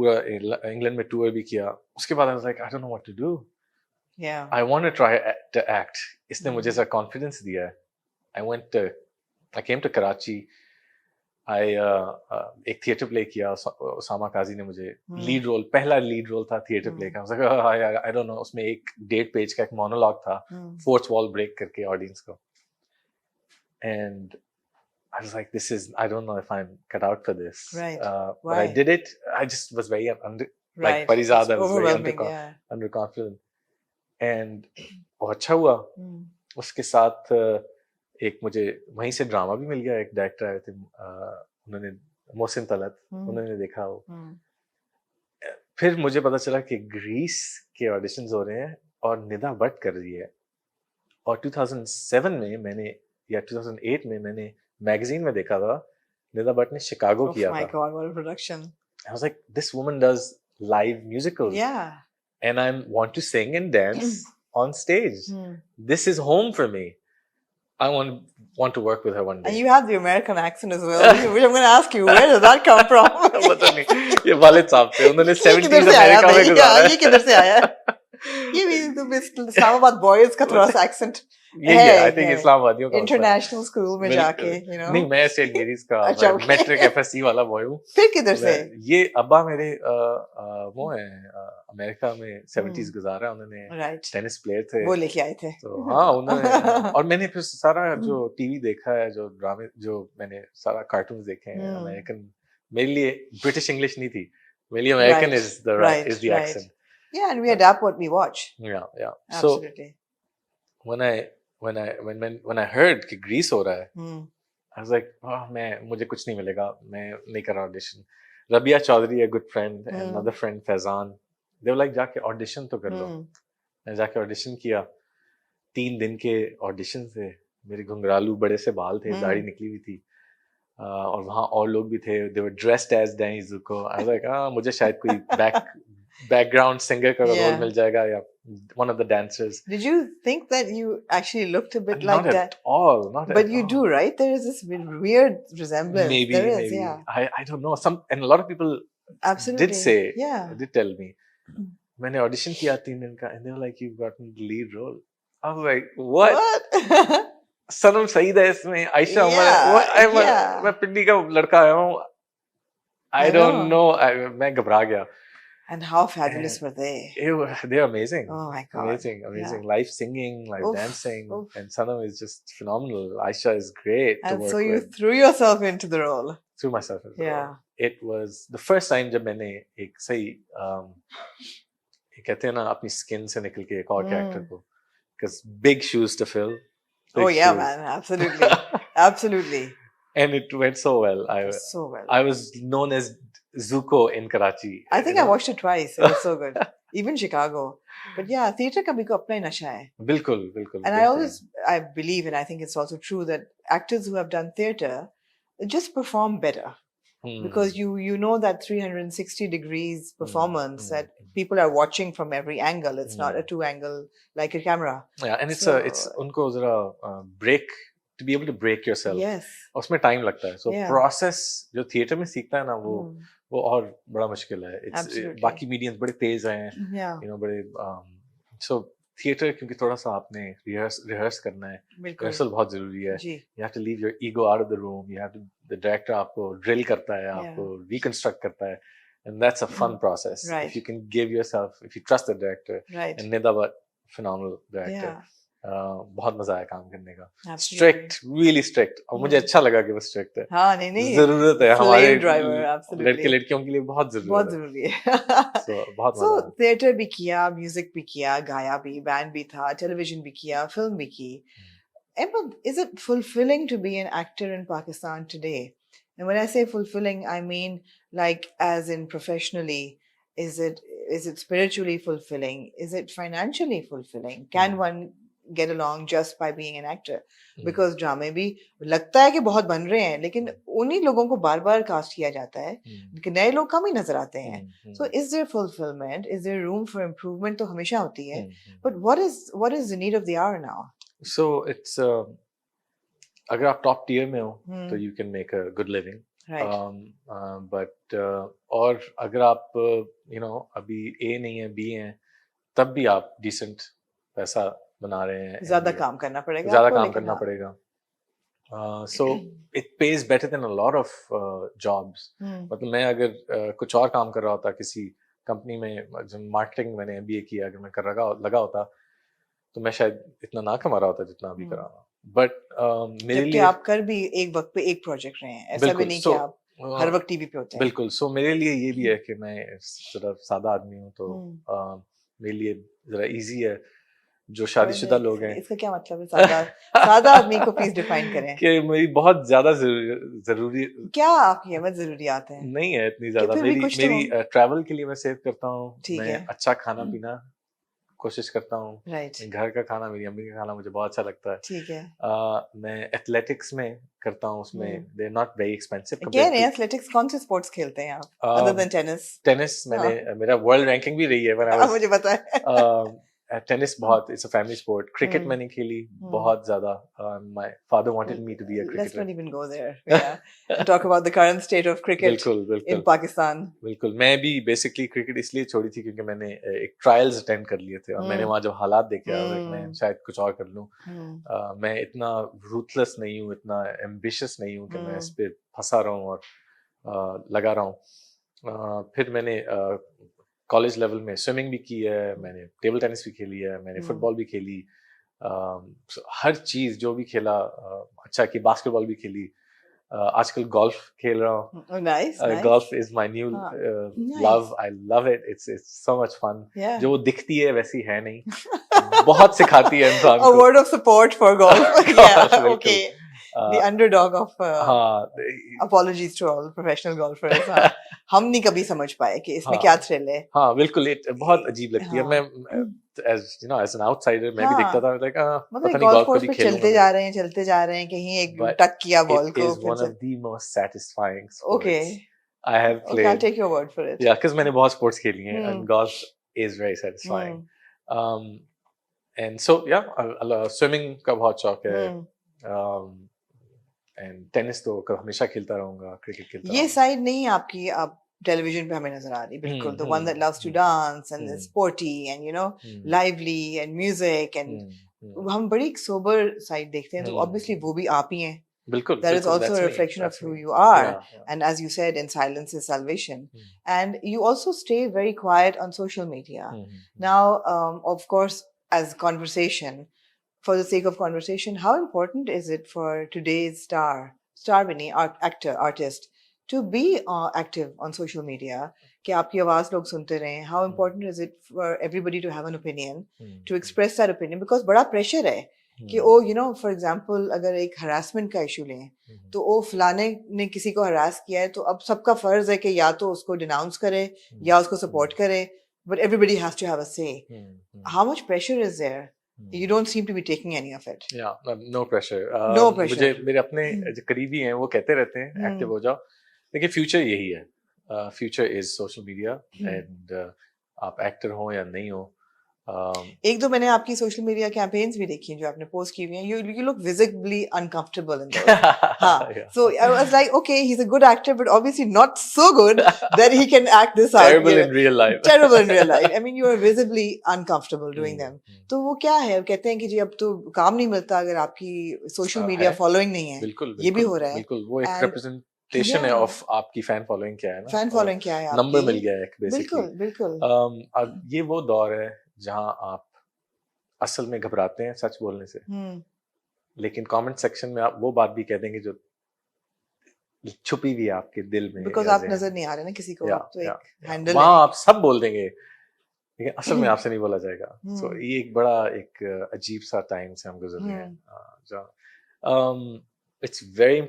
पूरा इंग्लैंड में टूर भी किया. उसके बाद I was like, I don't know what to do. Yeah. I want to try to act. इसने मुझे Hmm. ऐसा confidence दिया है. I came to Karachi. एक थिएटर प्ले किया. उसामा काजी ने मुझे लीड रोल, पहला लीड रोल था थिएटर प्ले का. I don't know, उसमें एक 1.5 पेज का एक मोनोलॉग था, फोर्थ वॉल ब्रेक करके ऑडियंस को. And I was like, I don't know if I'm cut out for this. Right. But I did it. I just was very like Parizada, was very underconfident. And वो अच्छा हुआ. उसके साथ एक मुझे वहीं से ड्रामा भी मिल गया. एक डायरेक्टर आए थे, उन्होंने मोहसिन तलत, उन्होंने देखा वो. फिर मुझे पता चला कि ग्रीस के ऑडिशंस हो रहे हैं और निदा भट्ट कर रही है. और 2007 में मैंने या 2008 में मैंने मैगजीन में देखा था निदा भट्ट ने शिकागो किया था. Oh my God, what a production! I was like, this woman does live musicals. Yeah. And I want to sing and dance on stage. This is home for me. I want to work with her one day. And you have the American accent as well, which I'm going to ask you, where does that come from? पता नहीं, ये वालिद साहब थे, उन्होंने 70s America में गुजारा. ये किधर से आया? ये भी तो इस्लामाबाद बॉयज का थोड़ा सा accent है. I think इस्लामाबादियों का इंटरनेशनल स्कूल में जाके, you know. नहीं, मैं सेंट मेरीज का मैट्रिक एफएससी वाला बॉय हूँ. फिर किधर से? ये अब्बा मेरे वो है अमेरिका में 70s गुजारा. उन्होंने टेनिस प्लेयर थे, वो लेके आए थे. तो हाँ, उन्होंने. और मैंने फिर सारा जो टीवी देखा है, जो ड्रामे, जो मैंने सारा कार्टून्स देखे हैं अमेरिकन. मेरे लिए ब्रिटिश इंग्लिश नहीं थी, मेरे लिए American is the accent. Yeah, and we adapt what we watch. Yeah. Absolutely. So when I heard कि ग्रीस हो रहा है, I was like, मुझे कुछ नहीं मिलेगा, मैं नहीं कर रहा audition. Rabia Chaudhary, a good friend, and another friend Faizan, they were like, जाके ऑडिशन तो कर लो. मैं जाके ऑडिशन किया. 3 दिन के ऑडिशन थे. मेरे घुंघरालू बड़े से बाल थे, दाढ़ी निकली हुई थी, और वहाँ और लोग भी थे. they were dressed as Danny Zuko. I was like, मुझे शायद कोई background singer का रोल मिल जाएगा, या one of the dancers. Did you think that you actually looked a bit like that? Not at all. But you do, right? There is this weird resemblance. Maybe. Yeah. I don't know. And a lot of people did say, did tell me. मैंने audition किया 3 दिन का, and they were like, you've gotten the lead role. I was like, what? सनम सईद है इसमें, आयशा उमर, मैं पिंडी का लड़का आया हूँ. I don't know. मैं घबरा गया. And how fabulous were they? They're amazing. Oh my God. Amazing. Yeah. Live singing, live dancing. And Sanam is just phenomenal. Aisha is great to work with. And so you threw yourself into the role. Threw myself into the role. It was the first time जब मैंने एक सही कहते हैं ना, अपनी skin से निकल के एक और character को, because big shoes to fill. Man, absolutely. Absolutely. And it went so well. So well. I was known as Zuko in Karachi. I think I watched it twice. It was so good. Even Chicago. But yeah, theatre का भी को अपना ही नशा है. बिल्कुल. And I believe, and I think it's also true, that actors who have done theatre just perform better. Because you know that 360 degrees performance that people are watching from every angle. It's not a 2-angle like a camera. Yeah, and it's उनको जरा break, to be able to break yourself. Yes. उसमें time लगता है. So process जो theatre में सीखता है ना, वो और बड़ा मुश्किल है. Absolutely. बाकी mediums बड़े तेज हैं. Yeah. You know, बड़े so theatre क्योंकि थोड़ा सा आपने rehearse करना है. Rehearsal बहुत जरूरी है. You have to leave your ego out of the room. The director आपको drill करता है, आपको reconstruct करता है. And that's a fun process. Right. If you can give yourself, if you trust the director. Right. And Nida Bhatt, phenomenal director. Yeah. बहुत मजा आया काम करने का. Absolutely. Strict, really strict. और मुझे अच्छा लगा कि वो strict है. हाँ, नहीं. जरूरत है हमारे लड़के लड़कियों के लिए बहुत जरूरी है. So बहुत मजा आया. theatre भी किया, music भी किया, गाया भी, band भी था, television भी किया, film भी की. Emma, is it fulfilling to be an actor in Pakistan today? And when I say fulfilling, I mean like as in professionally. Is it spiritually fulfilling? Is it financially fulfilling? Can one get along just by being an actor? Because ड्रामे भी लगता है कि बहुत बन रहे हैं, लेकिन उन्हीं लोगों को बार-बार कास्ट किया जाता है, नए लोग कम ही नजर आते हैं. So is there fulfillment? Is there room for improvement? तो हमेशा होती है. But what is the need of the hour now? So it's अगर आप top tier में हो, तो you can make a good living. Right but और अगर आप अभी ए नहीं है बी हैं तब भी आप डिसेंट पैसा बना रहे हैं ज्यादा MBA काम करना पड़ेगा ज़्यादा आपको, काम लेकिन करना हाँ पड़ेगा so it pays better than a lot of jobs hmm, मतलब मैं अगर कुछ और काम कर रहा होता किसी कंपनी में जो मार्केटिंग मैंने MBA किया अगर मैं कर लगा होता तो मैं शायद इतना ना कमा रहा होता जितना अभी कर हम्म। रहा हूँ बट मेरे जबकि लिए आप कर भी एक वक्त पे एक प्रोजेक्ट रहे हैं, ऐसा भी बिल्कुल नहीं कि सो आप हर वक्त टीवी पे होते हैं। बिल्कुल सो मेरे लिए ये भी है कि मैं सिर्फ सादा आदमी हूँ तो हम्म, मेरे लिए जरा इजी है जो थोड़ा शादीशुदा लोग नहीं, हैं इसका क्या मतलब है? सादा सादा आदमी को प्लीज डिफाइन करें। कि मेरी बहुत ज्यादा जरूरी क्या आपकी अहमद जरूरियात हैं? नहीं है इतनी कि ज्यादा फिर भी मेरी कुछ तो मेरी ट्रैवल के लिए मैं सेव करता हूँ ठीक मैं है। अच्छा खाना पीना कोशिश करता हूँ राइट, घर का खाना मेरी अम्मी का खाना मुझे बहुत अच्छा लगता है ठीक है। मैं एथलेटिक्स में करता हूँ उसमें they are not very expensive कह कंपेयर्ड रहे टू हैं एथलेटिक्स कौन से स्पोर्ट्स खेलते हैं आप अदर देन टेनिस? टेनिस मैंने मेरा वर्ल्ड रैंकिंग भी रही है व्हेन आई हाँ, वाज मुझे पता है। टेनिस बहुत it's a family sport cricket मैंने खेली बहुत ज्यादा my father wanted me to be a Let's not cricketer even go there. Yeah, to talk about the current state of cricket बिल्कुल in बिल्कुल Pakistan. बिल्कुल मैं भी बेसिकली क्रिकेट इसलिए छोड़ी थी क्योंकि मैंने एक ट्रायल्स अटेंड कर लिए थे और मैंने वहाँ जब हालात देखे मैं Hmm. शायद कुछ और कर लूँ Hmm. मैं इतना रूथलेस नहीं हूँ इतना एम्बिशियस नहीं हूँ कि मैं इस Hmm. पे फंसा रहा हूँ और लगा रहा हूँ फिर मैंने कॉलेज लेवल में स्विमिंग भी की है मैंने टेबल टेनिस भी खेली है मैंने फुटबॉल भी खेली हर चीज जो भी खेला अच्छा की बास्केटबॉल भी खेली आजकल गोल्फ खेल रहा हूँ Oh, nice, nice. golf is my new हाँ, love. nice. I love it. It's so much fun. Yeah. जो वो दिखती है वैसी है नहीं बहुत सिखाती है इंसान A को word of support for golf. Yeah, बिल्कुल okay. The underdog of हाँ apologies to all professional golfers. हाँ, हम नहीं कभी समझ पाए कि इसमें क्या हाँ थ्रिल है। हाँ बिल्कुल बहुत अजीब लगती है हाँ, मैं एज एन आउटसाइडर मैं भी देखता हाँ, था लाइक मतलब पता नहीं गोल्फ गोल्फ कोर्स कभी पे खेलूंगा चलते नहीं जा रहे हैं कहीं एक but टक किया it बॉल को is फिर one से of the most satisfying okay sports I have okay I'll played take your word for it. yeah because मैंने बहुत स्पोर्ट्स खेली हैं हम्म and golf is very satisfying hmm um, and so yeah swimming का बहुत शौक है हम्म um, and tennis तो हमेशा खेलता रहूंगा क्रिकेट खेलता ये रहूंगा साइड नहीं आपकी आप टेलीविजन पे हमें नजर आ रही बिल्कुल the one that loves to dance and is sporty and you know lively and music and हम बड़ी एक sober साइड देखते हैं तो obviously वो भी आप ही हैं. बिल्कुल That is बिल्कुल also that's a me reflection of that's who me you are. yeah And as you said, in silence is salvation. And you also stay very quiet on social media. Now, of course, as conversation, for the sake of conversation, how important is it for today's star winning actor, artist, to be active on social media? कि आपकी आवाज लोग सुनते रहें. How important is it for everybody to have an opinion, to express that opinion? Because बड़ा pressure है कि ओ you know for example अगर एक हरासमेंट का इशू लें तो ओ फलाने ने किसी को हरास किया है तो अब सबका फर्ज है कि या तो उसको डिनाउंस करे या उसको सपोर्ट करे but everybody has to have a say. How much pressure is there? You don't seem to be taking any of it. Yeah, no pressure. No मुझे pressure. मेरे अपने जो करीबी हैं वो कहते रहते हैं एक्टिव हो जाओ देखिए फ्यूचर यही है future is social media and आप एक्टर हो या नहीं हो एक दो मैंने आपकी सोशल मीडिया कैंपेन्स भी देखी हैं जो आपने पोस्ट की हुई हैं. You look visibly uncomfortable in those. हाँ. Yeah. So I was like, okay, he's a good actor, but obviously not so good that he can act this out. Terrible you in know. real life. Terrible in real life. I mean, you are visibly uncomfortable doing them. तो वो क्या है? कहते हैं कि जी अब तो काम नहीं मिलता अगर आपकी सोशल मीडिया फॉलोइंग नहीं है. बिल्कुल ये भी हो रहा है. बिल्कुल वो एक And- रिप्रेजेंटेशन है ऑफ आपकी फैन फॉलोइंग क्या है ना फैन फॉलोइंग क्या है नंबर आपकी? मिल गया है बेसिकली बिल्कुल बिल्कुल. अब ये वो दौर है जहां आप असल में घबराते हैं सच बोलने से लेकिन कमेंट सेक्शन में आप वो बात भी कह देंगे जो छुपी हुई है आपके दिल में बिकॉज या आप ज़हन नजर में। नहीं आ रहे ना किसी को. या, आप तो या, एक या। हैंडल वहाँ है. आप सब बोल देंगे लेकिन असल में आपसे नहीं बोला जाएगा सो ये एक बड़ा एक अजीब सा टाइम से हम गुजर रहे हैं इट्स वेरी